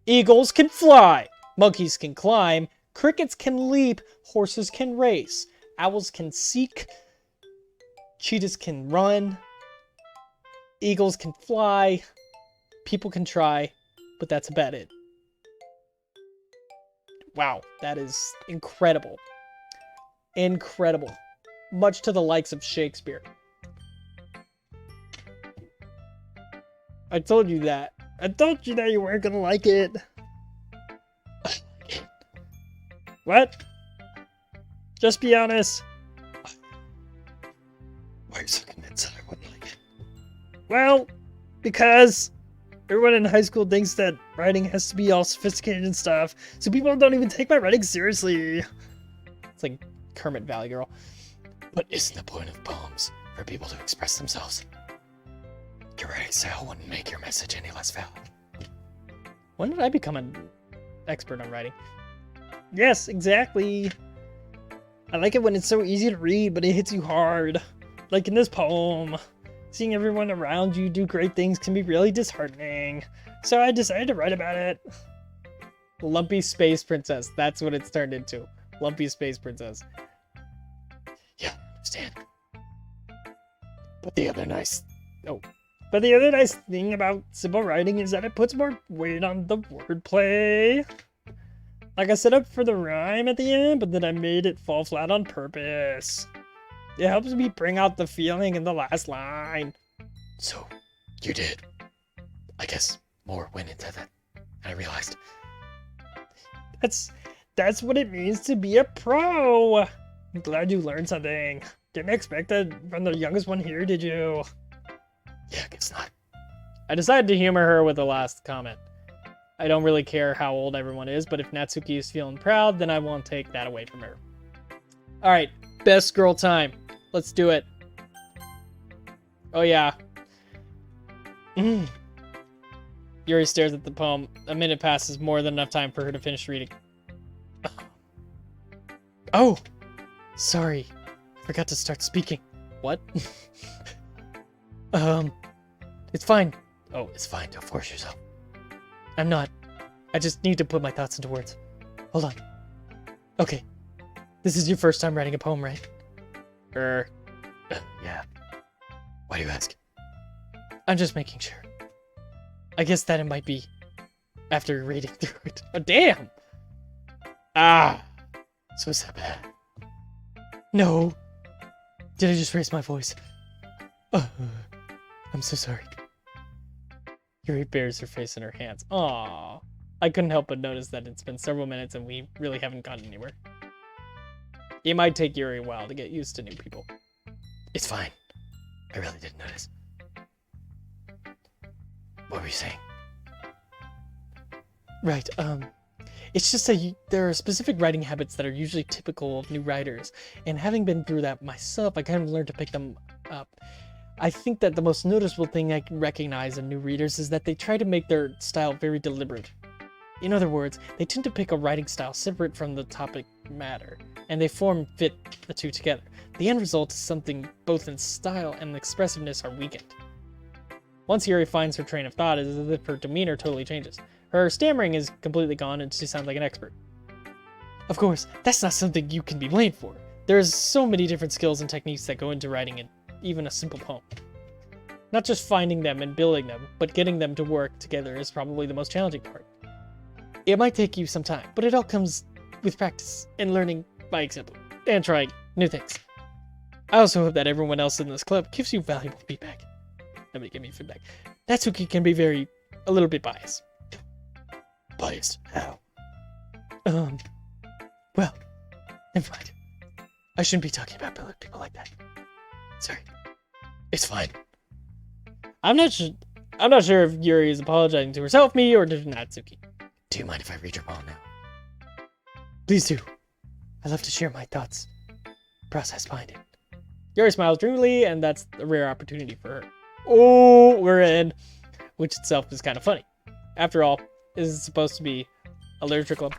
Eagles can fly. Monkeys can climb. Crickets can leap. Horses can race. Owls can seek. Cheetahs can run. Eagles can fly. People can try. But that's about it. Wow, that is incredible. Incredible. Much to the likes of Shakespeare. I told you that. I told you that you weren't gonna like it. What? Just be honest. Why are you so convinced that I wouldn't like it? Well, because Everyone in high school thinks that writing has to be all sophisticated and stuff, so people don't even take my writing seriously. It's like Kermit Valley Girl. But isn't the point of poems for people to express themselves? Your writing style wouldn't make your message any less valid. When did I become an expert on writing? Yes, exactly. I like it when it's so easy to read, but it hits you hard. Like in this poem. Seeing everyone around you do great things can be really disheartening. So I decided to write about it. Lumpy Space Princess. That's what it's turned into. Lumpy Space Princess. Yeah, I understand. But the other nice... But the other nice thing about simple writing is that it puts more weight on the wordplay. Like I set up for the rhyme at the end, but then I made it fall flat on purpose. It helps me bring out the feeling in the last line. So, you did. I guess more went into that. And I realized. That's what it means to be a pro. I'm glad you learned something. Didn't expect that from the youngest one here, did you? Yeah, I guess not. I decided to humor her with the last comment. I don't really care how old everyone is, but if Natsuki is feeling proud, then I won't take that away from her. Alright, best girl time. Let's do it. Oh yeah. Yuri stares at the poem. A minute passes, more than enough time for her to finish reading. Oh! Sorry. I forgot to start speaking. What? It's fine. Oh, it's fine. Don't force yourself. I'm not. I just need to put my thoughts into words. Hold on. Okay. This is your first time writing a poem, right? Yeah. Why do you ask? I'm just making sure. I guess that it might be after reading through it. Oh, damn! Ah! So is that bad? No. Did I just raise my voice? I'm so sorry. Yuri buries her face in her hands. Aww. I couldn't help but notice that it's been several minutes and we really haven't gotten anywhere. It might take Yuri a while to get used to new people. It's fine. I really didn't notice. What were you saying? Right, it's just that there are specific writing habits that are usually typical of new writers, and having been through that myself, I kind of learned to pick them up. I think that the most noticeable thing I can recognize in new readers is that they try to make their style very deliberate. In other words, they tend to pick a writing style separate from the topic matter, and they fit the two together. The end result is something both in style and expressiveness are weakened. Once Yuri finds her train of thought, it is as if her demeanor totally changes. Her stammering is completely gone and she sounds like an expert. Of course, that's not something you can be blamed for. There's so many different skills and techniques that go into writing even a simple poem. Not just finding them and building them, but getting them to work together is probably the most challenging part. It might take you some time, but it all comes with practice and learning by example, and trying new things. I also hope that everyone else in this club gives you valuable feedback. Nobody give me feedback. Natsuki can be a little bit biased. Biased? How? Well, never mind. I shouldn't be talking about people like that. Sorry. It's fine. I'm not sure if Yuri is apologizing to herself, me, or to Natsuki. Do you mind if I read your poem now? Please do. I love to share my thoughts. Process behind it. Yuri smiles dreamily, and that's a rare opportunity for her. Oh, we're in. Which itself is kind of funny. After all, this is supposed to be a literature club.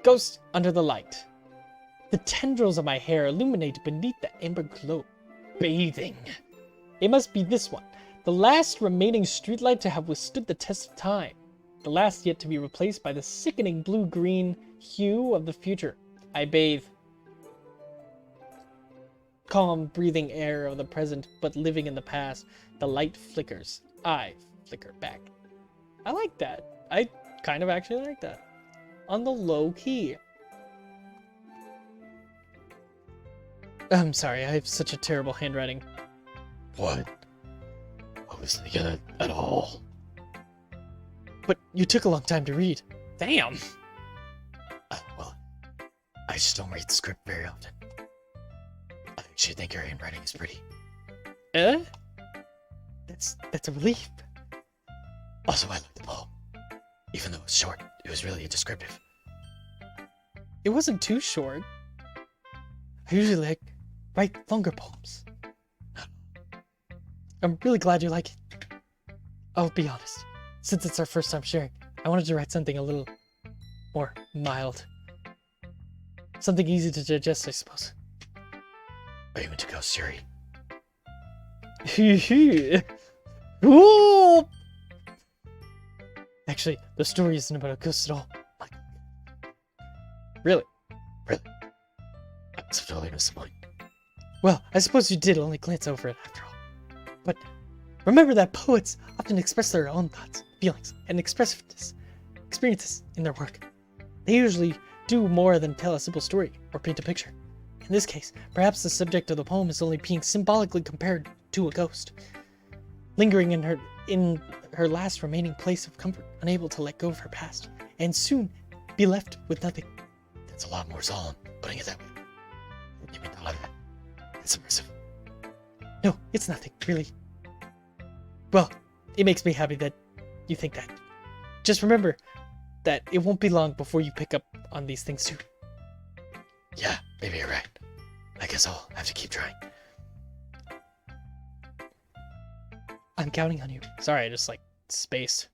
Ghost under the light. The tendrils of my hair illuminate beneath the amber glow. Bathing. It must be this one. The last remaining streetlight to have withstood the test of time. The last yet to be replaced by the sickening blue-green hue of the future. I bathe. Calm, breathing air of the present, but living in the past. The light flickers. I flicker back. I like that. I kind of actually like that. On the low key. I'm sorry, I have such a terrible handwriting. What? I wasn't good at all. But you took a long time to read. Damn. Well, I just don't read the script very often. I actually think your handwriting is pretty. That's a relief. Also, I like the poem. Even though it was short, it was really descriptive. It wasn't too short. I usually write longer poems. I'm really glad you like it. I'll be honest. Since it's our first time sharing, I wanted to write something a little more mild. Something easy to digest, I suppose. Are you into ghost theory? Ooh! Actually, the story isn't about a ghost at all. Really? Really? I must have totally missed the point. Well, I suppose you did only glance over it after all. But remember that poets often express their own thoughts, feelings, and experiences in their work. They usually do more than tell a simple story or paint a picture. In this case, perhaps the subject of the poem is only being symbolically compared to a ghost, lingering in her last remaining place of comfort, unable to let go of her past, and soon be left with nothing. That's a lot more solemn, putting it that way. You mean thought of that? That's impressive. No, it's nothing, really. Well, it makes me happy that you think that. Just remember that it won't be long before you pick up on these things too. Yeah, maybe you're right. I guess I'll have to keep trying. I'm counting on you. Sorry, I just spaced.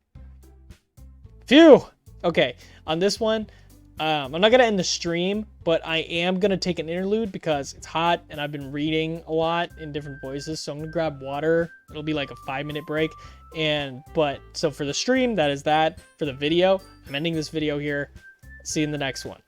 Phew! Okay, on this one, I'm not gonna end the stream, but I am gonna take an interlude because it's hot and I've been reading a lot in different voices, so I'm gonna grab water. It'll be like a 5-minute break. So for the stream, that is that. For the video, I'm ending this video here. See you in the next one.